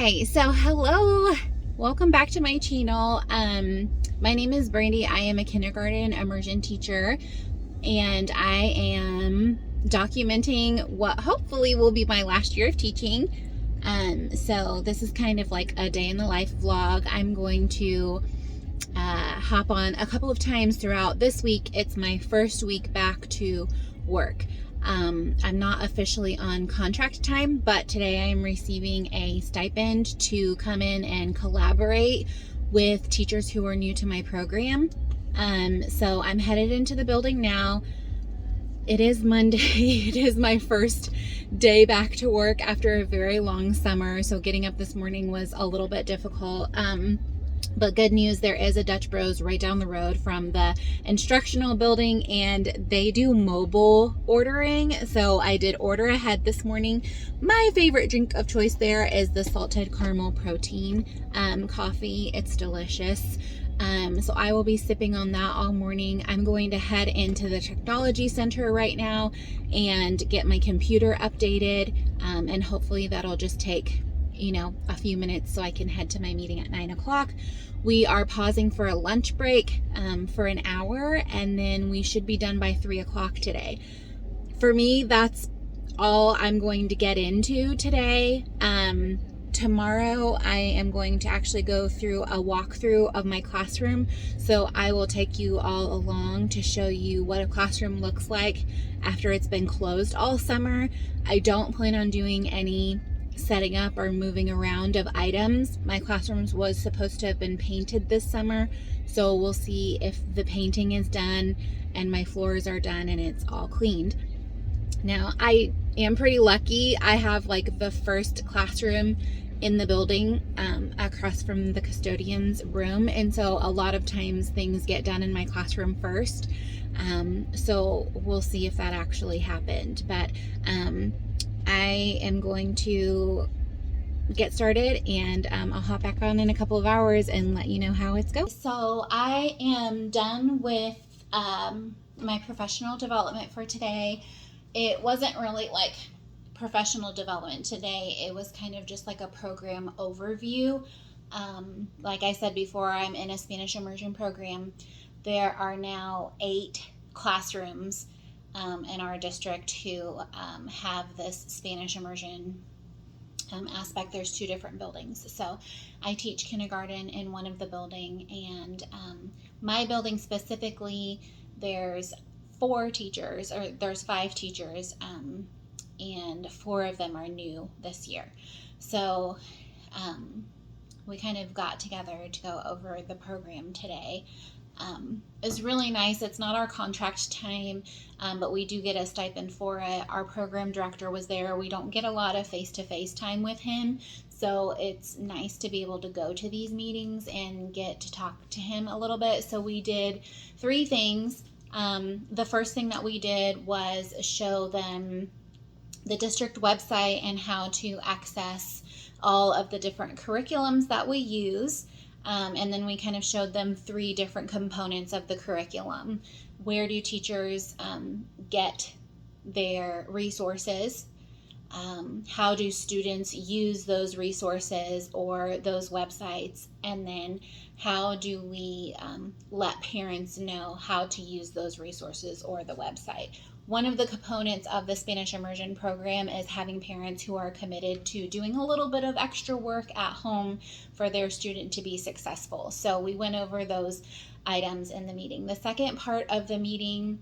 Okay, so hello, welcome back to my channel. My name is Brandy. I am a kindergarten immersion teacher, and I am documenting what hopefully will be my last year of teaching. So this is kind of like a day in the life vlog. I'm going to hop on a couple of times throughout this week. It's my first week back to work. I'm not officially on contract time, but today I am receiving a stipend to come in and collaborate with teachers who are new to my program. So I'm headed into the building now. It is Monday. It is my first day back to work after a very long summer. So getting up this morning was a little bit difficult. But good news, there is a Dutch Bros right down the road from the instructional building, and they do mobile ordering. So I did order ahead this morning. My favorite drink of choice there is the salted caramel protein coffee. It's delicious. So I will be sipping on that all morning. I'm going to head into the technology center right now and get my computer updated. And hopefully that'll just take a few minutes so I can head to my meeting at 9 o'clock. We are pausing for a lunch break for an hour, and then we should be done by 3 o'clock today. For me, that's all I'm going to get into today. Tomorrow I am going to actually go through a walkthrough of my classroom. So I will take you all along to show you what a classroom looks like after it's been closed all summer. I don't plan on doing any setting up or moving around of items. My classrooms was supposed to have been painted this summer, so we'll see if the painting is done and my floors are done and it's all cleaned. Now, I am pretty lucky. I have like the first classroom in the building across from the custodian's room, and so a lot of times things get done in my classroom first. So we'll see if that actually happened, but I am going to get started, and I'll hop back on in a couple of hours and let you know how it's going. So I am done with my professional development for today. It wasn't really like professional development today. It was kind of just like a program overview. Like I said before, I'm in a Spanish immersion program. There are now 8 classrooms in our district who have this Spanish immersion aspect. There's 2 different buildings. So I teach kindergarten in one of the building, and my building specifically, there's 4 teachers, or there's 5 teachers, and 4 of them are new this year. So we kind of got together to go over the program today. It's really nice. It's not our contract time, but we do get a stipend for it. Our program director was there. We don't get a lot of face-to-face time with him, so it's nice to be able to go to these meetings and get to talk to him a little bit. So we did 3 things. The first thing that we did was show them the district website and how to access all of the different curriculums that we use. And then we kind of showed them 3 different components of the curriculum. Where do teachers get their resources? How do students use those resources or those websites? And then how do we let parents know how to use those resources or the website? One of the components of the Spanish immersion program is having parents who are committed to doing a little bit of extra work at home for their student to be successful. So we went over those items in the meeting. The second part of the meeting,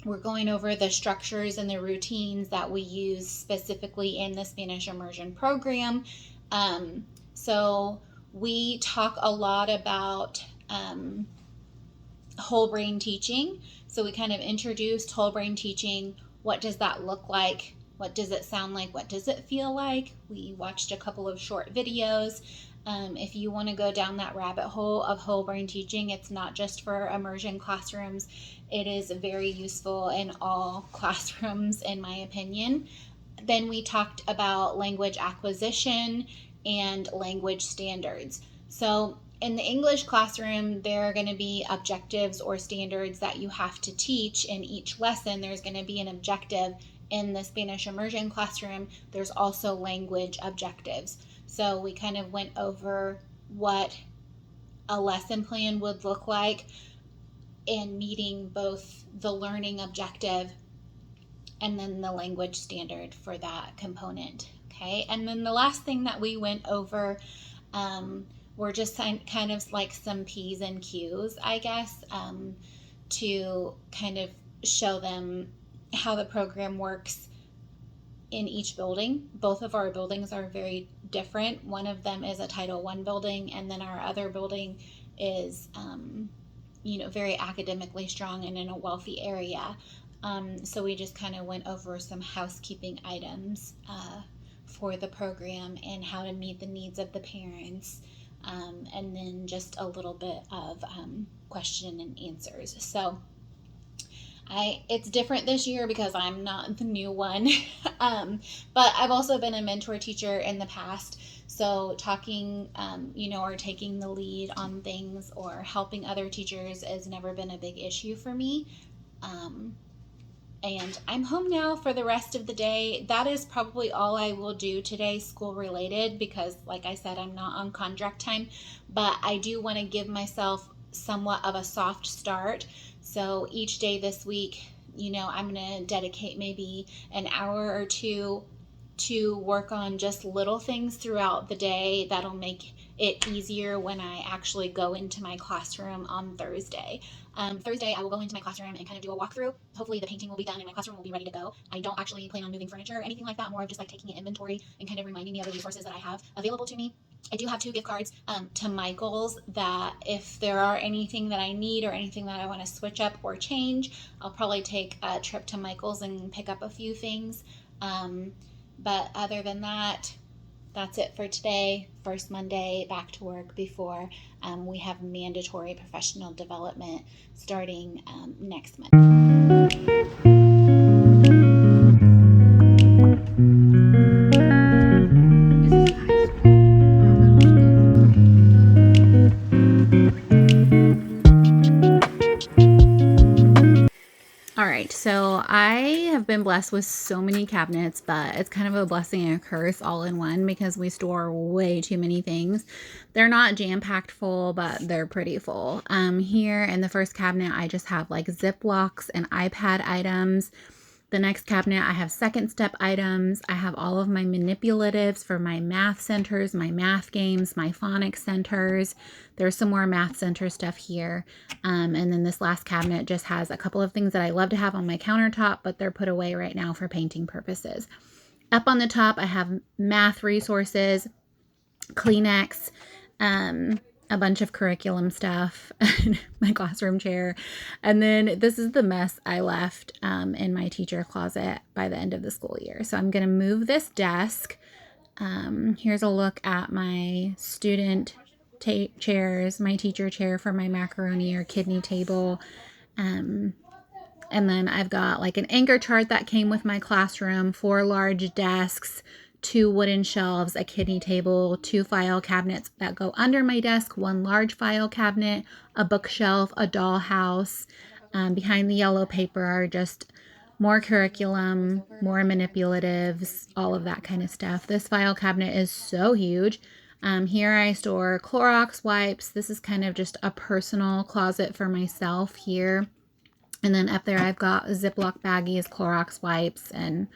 we're going over the structures and the routines that we use specifically in the Spanish immersion program. So we talk a lot about whole brain teaching. So we kind of introduced whole brain teaching. What does that look like? What does it sound like? What does it feel like? We watched a couple of short videos. If you want to go down that rabbit hole of whole brain teaching, it's not just for immersion classrooms. It is very useful in all classrooms, in my opinion. Then we talked about language acquisition and language standards. So in the English classroom, there are going to be objectives or standards that you have to teach in each lesson. There's going to be an objective. In the Spanish immersion classroom, there's also language objectives. So we kind of went over what a lesson plan would look like in meeting both the learning objective and then the language standard for that component. Okay, and then the last thing that we went over were just kind of like some P's and Q's, I guess, to kind of show them how the program works in each building. Both of our buildings are very different. One of them is a Title I building, and then our other building is, very academically strong and in a wealthy area. So we just kind of went over some housekeeping items for the program and how to meet the needs of the parents, and then just a little bit of question and answers. So it's different this year because I'm not the new one, but I've also been a mentor teacher in the past. So talking, or taking the lead on things or helping other teachers has never been a big issue for me. And I'm home now for the rest of the day. That is probably all I will do today, school related, because like I said, I'm not on contract time, but I do want to give myself somewhat of a soft start. So each day this week, I'm going to dedicate maybe an hour or two to work on just little things throughout the day that'll make it easier when I actually go into my classroom on Thursday. Thursday, I will go into my classroom and kind of do a walkthrough. Hopefully the painting will be done and my classroom will be ready to go. I don't actually plan on moving furniture or anything like that, more of just like taking an inventory and kind of reminding me of the resources that I have available to me. I do have 2 gift cards to Michael's that if there are anything that I need or anything that I want to switch up or change, I'll probably take a trip to Michael's and pick up a few things. But other than that, that's it for today. First Monday back to work before we have mandatory professional development starting next month. All right, so I have been blessed with so many cabinets, but it's kind of a blessing and a curse all in one because we store way too many things. They're not jam-packed full, but they're pretty full. Here in the first cabinet, I just have like Ziplocs and iPad items. The next cabinet, I have second step items. I have all of my manipulatives for my math centers, my math games, my phonics centers. There's some more math center stuff here. And then this last cabinet just has a couple of things that I love to have on my countertop, but they're put away right now for painting purposes. Up on the top, I have math resources, Kleenex, a bunch of curriculum stuff, my classroom chair. And then this is the mess I left in my teacher closet by the end of the school year. So I'm going to move this desk. Here's a look at my student chairs, my teacher chair for my macaroni or kidney table. And then I've got like an anchor chart that came with my classroom, 4 large desks, 2 wooden shelves, a kidney table, 2 file cabinets that go under my desk, 1 large file cabinet, a bookshelf, a dollhouse. Behind the yellow paper are just more curriculum, more manipulatives, all of that kind of stuff. This file cabinet is so huge. Here I store Clorox wipes. This is kind of just a personal closet for myself here. And then up there I've got Ziploc baggies, Clorox wipes, and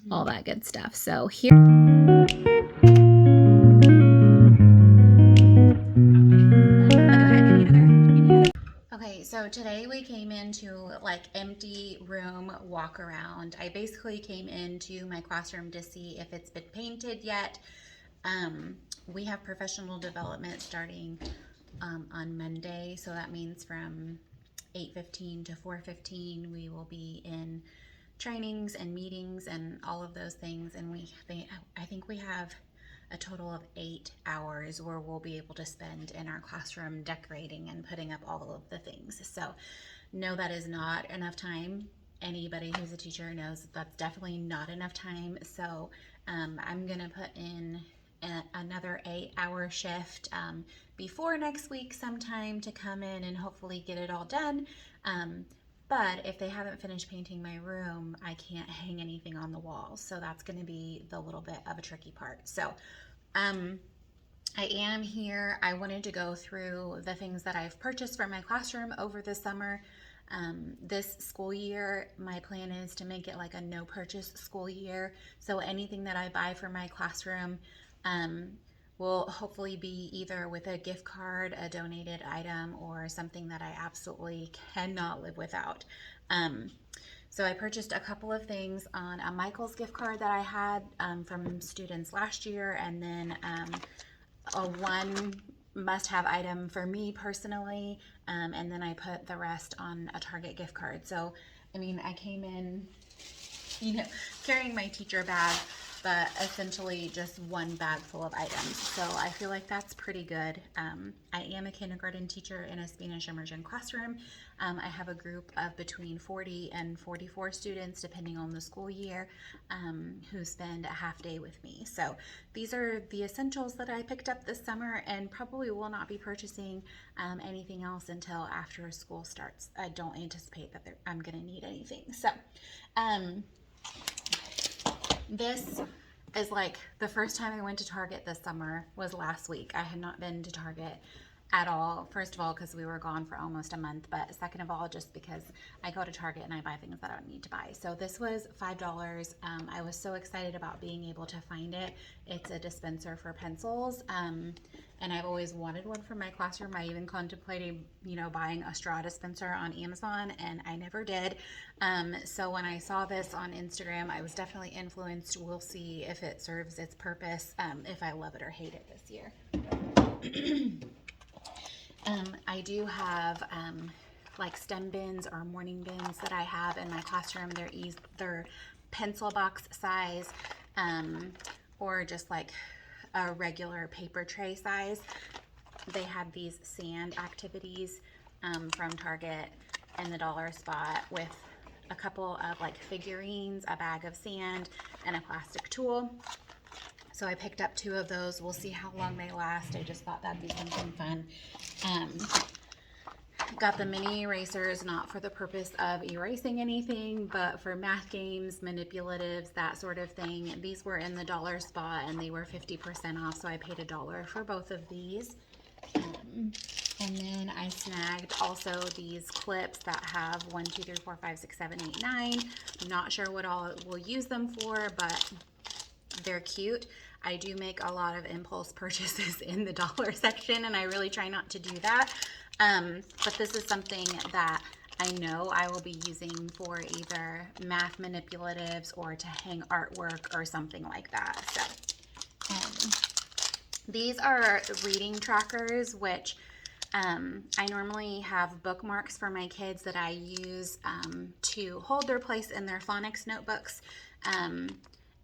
all that good stuff. So here. Okay, so today we came into like empty room walk around. I basically came into my classroom to see if it's been painted yet. We have professional development starting on Monday, so that means from 8:15 to 4:15 we will be in trainings and meetings and all of those things, and I think we have a total of 8 hours where we'll be able to spend in our classroom decorating and putting up all of the things. So no, that is not enough time. Anybody who's a teacher knows that's definitely not enough time. So I'm gonna put in another 8-hour shift before next week sometime to come in and hopefully get it all done. But if they haven't finished painting my room, I can't hang anything on the walls. So that's going to be the little bit of a tricky part. So I am here. I wanted to go through the things that I've purchased for my classroom over the summer. This school year, my plan is to make it like a no purchase school year. So anything that I buy for my classroom will hopefully be either with a gift card, a donated item, or something that I absolutely cannot live without. So I purchased a couple of things on a Michael's gift card that I had from students last year, and then a one must-have item for me personally, and then I put the rest on a Target gift card. So, I mean, I came in, carrying my teacher bag, but essentially just one bag full of items. So I feel like that's pretty good. I am a kindergarten teacher in a Spanish immersion classroom. I have a group of between 40 and 44 students, depending on the school year, who spend a half day with me. So these are the essentials that I picked up this summer, and probably will not be purchasing anything else until after school starts. I don't anticipate that I'm going to need anything. So, this is like the first time I went to Target this summer was last week. I had not been to Target at all. First of all, because we were gone for almost a month, but second of all, just because I go to Target and I buy things that I don't need to buy. So this was $5. I was so excited about being able to find it. It's a dispenser for pencils, and I've always wanted one for my classroom. I even contemplated, buying a straw dispenser on Amazon, and I never did. So when I saw this on Instagram, I was definitely influenced. We'll see if it serves its purpose, if I love it or hate it this year. I do have like STEM bins or morning bins that I have in my classroom. They're either pencil box size or just like a regular paper tray size. They had these sand activities from Target and the dollar spot with a couple of like figurines, a bag of sand, and a plastic tool. So I picked up 2 of those. We'll see how long they last. I just thought that'd be something fun. Got the mini erasers, not for the purpose of erasing anything, but for math games, manipulatives, that sort of thing. These were in the dollar spot and they were 50% off, so I paid $1 for both of these. And then I snagged also these clips that have 1, 2, 3, 4, 5, 6, 7, 8, 9. I'm not sure what all we'll use them for, but they're cute. I do make a lot of impulse purchases in the dollar section, and I really try not to do that. But this is something that I know I will be using for either math manipulatives or to hang artwork or something like that. So these are reading trackers, which I normally have bookmarks for my kids that I use to hold their place in their phonics notebooks.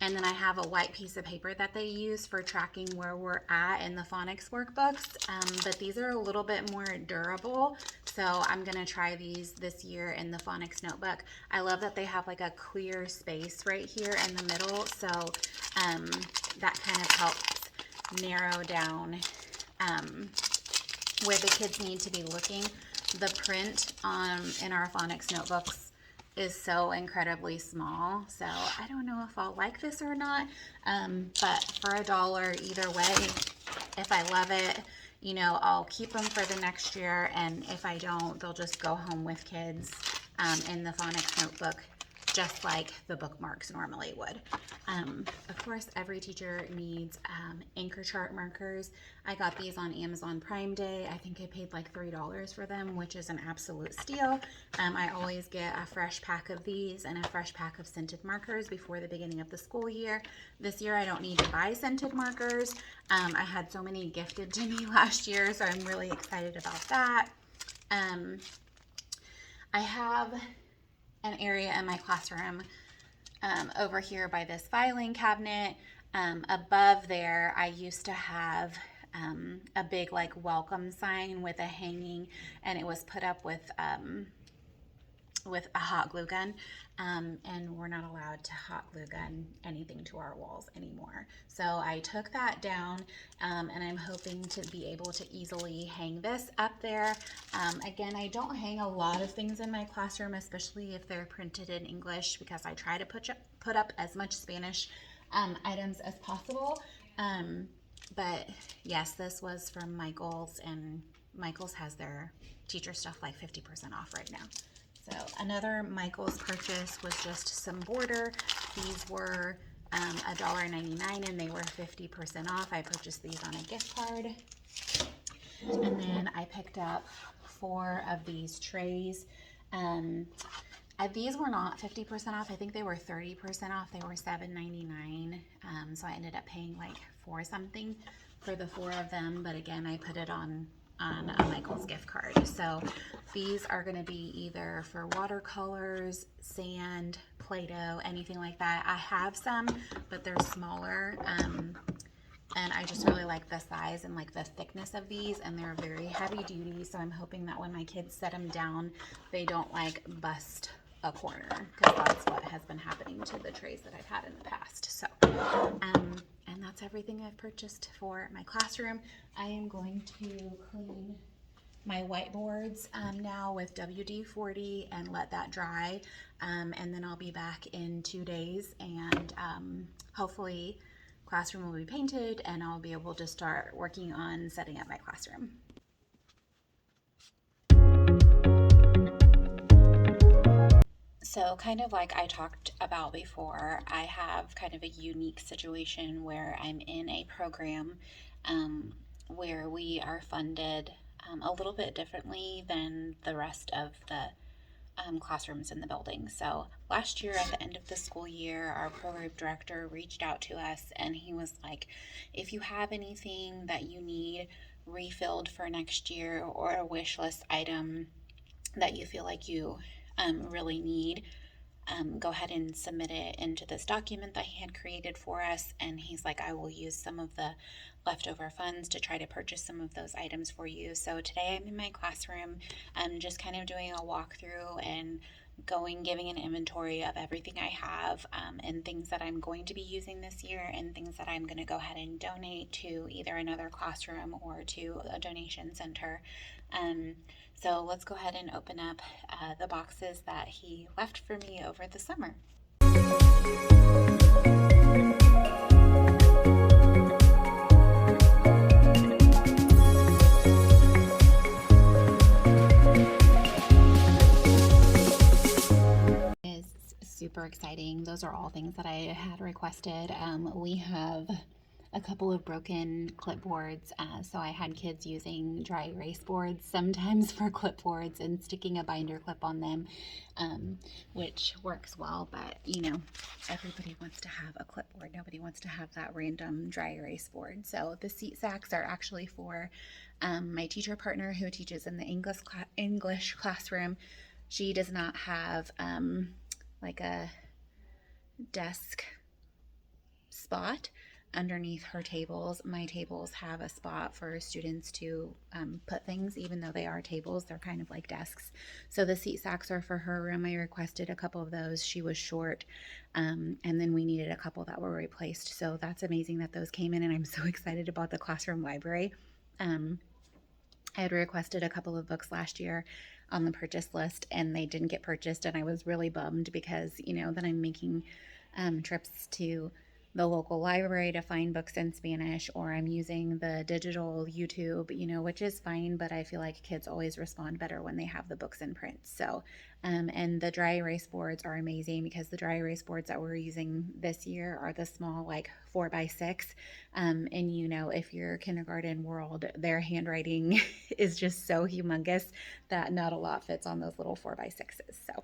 And then I have a white piece of paper that they use for tracking where we're at in the phonics workbooks. But these are a little bit more durable. So I'm going to try these this year in the phonics notebook. I love that they have like a clear space right here in the middle. So that kind of helps narrow down where the kids need to be looking. The print in our phonics notebooks is so incredibly small, so I don't know if I'll like this or not, but for $1 either way, if I love it, I'll keep them for the next year, and if I don't, they'll just go home with kids in the phonics notebook, just like the bookmarks normally would. Of course, every teacher needs anchor chart markers. I got these on Amazon Prime Day. I think I paid like $3 for them, which is an absolute steal. I always get a fresh pack of these and a fresh pack of scented markers before the beginning of the school year. This year I don't need to buy scented markers. I had so many gifted to me last year, so I'm really excited about that. I have an area in my classroom over here by this filing cabinet. Above there, I used to have a big like welcome sign with a hanging, and it was put up with a hot glue gun, and we're not allowed to hot glue gun anything to our walls anymore. So I took that down, and I'm hoping to be able to easily hang this up there. Again, I don't hang a lot of things in my classroom, especially if they're printed in English, because I try to put up as much Spanish items as possible. But yes, this was from Michael's, and Michael's has their teacher stuff like 50% off right now. So another Michael's purchase was just some border. These were $1.99 and they were 50% off. I purchased these on a gift card. And then I picked up 4 of these trays. These were not 50% off. I think they were 30% off. They were $7.99. So I ended up paying like $4 something for the 4 of them. But again, I put it on a Michael's gift card. So these are going to be either for watercolors, sand, Play-Doh, anything like that. I have some, but they're smaller. And I just really like the size and like the thickness of these, and they're very heavy duty. So I'm hoping that when my kids set them down, they don't like bust a corner, because that's what has been happening to the trays that I've had in the past. So, and that's everything I've purchased for my classroom. I am going to clean my whiteboards now with WD-40 and let that dry. And then I'll be back in 2 days, and hopefully classroom will be painted and I'll be able to start working on setting up my classroom. So kind of like I talked about before, I have kind of a unique situation where I'm in a program where we are funded a little bit differently than the rest of the classrooms in the building. So last year at the end of the school year, our program director reached out to us and he was like, if you have anything that you need refilled for next year or a wish list item that you feel like you really need, go ahead and submit it into this document that he had created for us. And he's like, I will use some of the leftover funds to try to purchase some of those items for you. So today I'm in my classroom, just kind of doing a walkthrough and giving an inventory of everything I have, and things that I'm going to be using this year and things that I'm going to go ahead and donate to either another classroom or to a donation center. So let's go ahead and open up the boxes that he left for me over the summer. Super exciting. Those are all things that I had requested. We have a couple of broken clipboards, so I had kids using dry erase boards sometimes for clipboards and sticking a binder clip on them, which works well, but you know, everybody wants to have a clipboard. Nobody wants to have that random dry erase board. So the seat sacks are actually for my teacher partner who teaches in the English classroom. She does not have like a desk spot underneath her tables. My tables have a spot for students to put things, even though they are tables, they're kind of like desks. So the seat sacks are for her room. I requested a couple of those. She was short, and then we needed a couple that were replaced. So that's amazing that those came in, and I'm so excited about the classroom library. I had requested a couple of books last year on the purchase list and they didn't get purchased, and I was really bummed because, you know, then I'm making trips to the local library to find books in Spanish, or I'm using the digital YouTube, you know, which is fine, but I feel like kids always respond better when they have the books in print. So, and the dry erase boards are amazing because the dry erase boards that we're using this year are the small, like 4x6. And you know, if you're kindergarten world, their handwriting is just so humongous that not a lot fits on those little 4x6s. So.